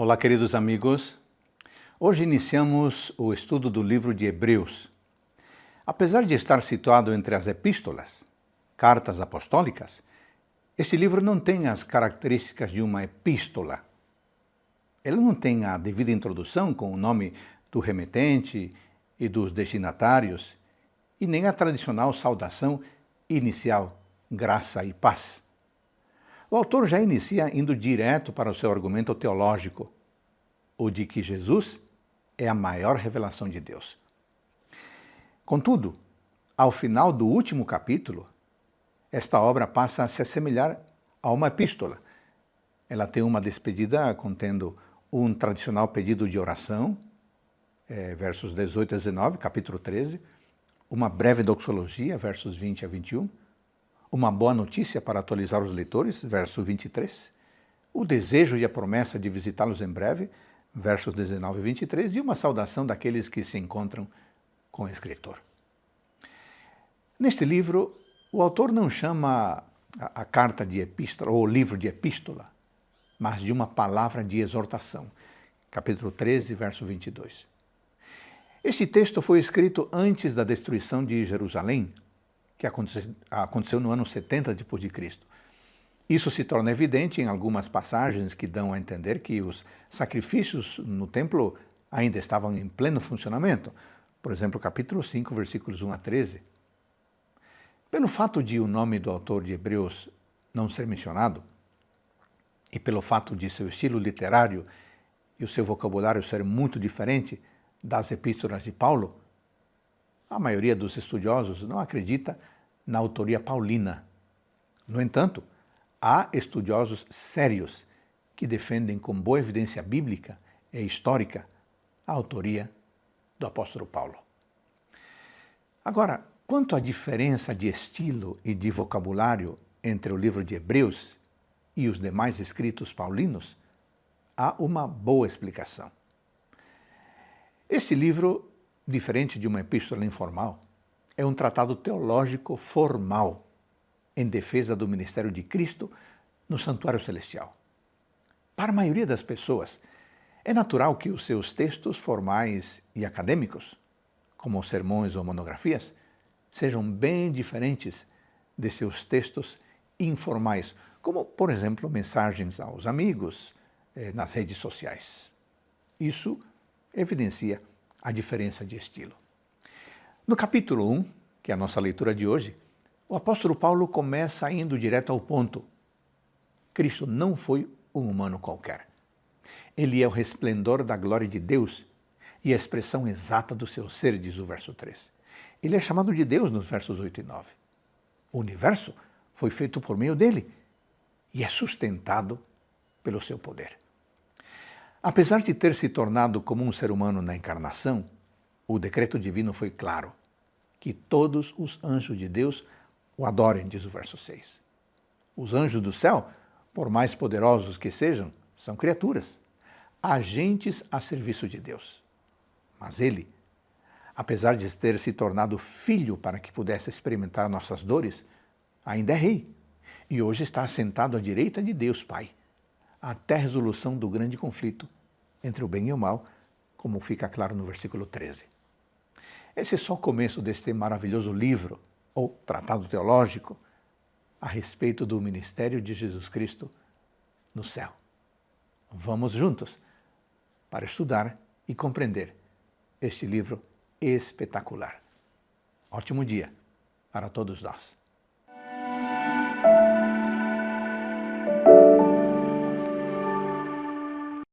Olá, queridos amigos. Hoje iniciamos o estudo do livro de Hebreus. Apesar de estar situado entre as epístolas, cartas apostólicas, este livro não tem as características de uma epístola. Ele não tem a devida introdução com o nome do remetente e dos destinatários, e nem a tradicional saudação inicial, graça e paz. O autor já inicia indo direto para o seu argumento teológico, o de que Jesus é a maior revelação de Deus. Contudo, ao final do último capítulo, esta obra passa a se assemelhar a uma epístola. Ela tem uma despedida contendo um tradicional pedido de oração, versos 18 a 19, capítulo 13, uma breve doxologia, versos 20 a 21, uma boa notícia para atualizar os leitores, verso 23, o desejo e a promessa de visitá-los em breve, versos 19 e 23, e uma saudação daqueles que se encontram com o escritor. Neste livro, o autor não chama a carta de epístola, ou o livro de epístola, mas de uma palavra de exortação, capítulo 13, verso 22. Este texto foi escrito antes da destruição de Jerusalém, que aconteceu no ano 70 d.C. Isso se torna evidente em algumas passagens que dão a entender que os sacrifícios no templo ainda estavam em pleno funcionamento. Por exemplo, capítulo 5, versículos 1 a 13. Pelo fato de o nome do autor de Hebreus não ser mencionado, e pelo fato de seu estilo literário e o seu vocabulário ser muito diferente das epístolas de Paulo, a maioria dos estudiosos não acredita na autoria paulina. No entanto, há estudiosos sérios que defendem com boa evidência bíblica e histórica a autoria do apóstolo Paulo. Agora, quanto à diferença de estilo e de vocabulário entre o livro de Hebreus e os demais escritos paulinos, há uma boa explicação. Este livro, diferente de uma epístola informal, é um tratado teológico formal em defesa do ministério de Cristo no santuário celestial. Para a maioria das pessoas, é natural que os seus textos formais e acadêmicos, como sermões ou monografias, sejam bem diferentes de seus textos informais, como, por exemplo, mensagens aos amigos nas redes sociais. Isso evidencia a diferença de estilo. No capítulo 1, que é a nossa leitura de hoje, o apóstolo Paulo começa indo direto ao ponto. Cristo não foi um humano qualquer. Ele é o resplendor da glória de Deus e a expressão exata do seu ser, diz o verso 3. Ele é chamado de Deus nos versos 8 e 9. O universo foi feito por meio dele e é sustentado pelo seu poder. Apesar de ter se tornado como um ser humano na encarnação, o decreto divino foi claro, que todos os anjos de Deus o adorem, diz o verso 6. Os anjos do céu, por mais poderosos que sejam, são criaturas, agentes a serviço de Deus. Mas ele, apesar de ter se tornado filho para que pudesse experimentar nossas dores, ainda é rei, e hoje está assentado à direita de Deus Pai, até a resolução do grande conflito entre o bem e o mal, como fica claro no versículo 13. Esse é só o começo deste maravilhoso livro, ou tratado teológico, a respeito do ministério de Jesus Cristo no céu. Vamos juntos para estudar e compreender este livro espetacular. Ótimo dia para todos nós.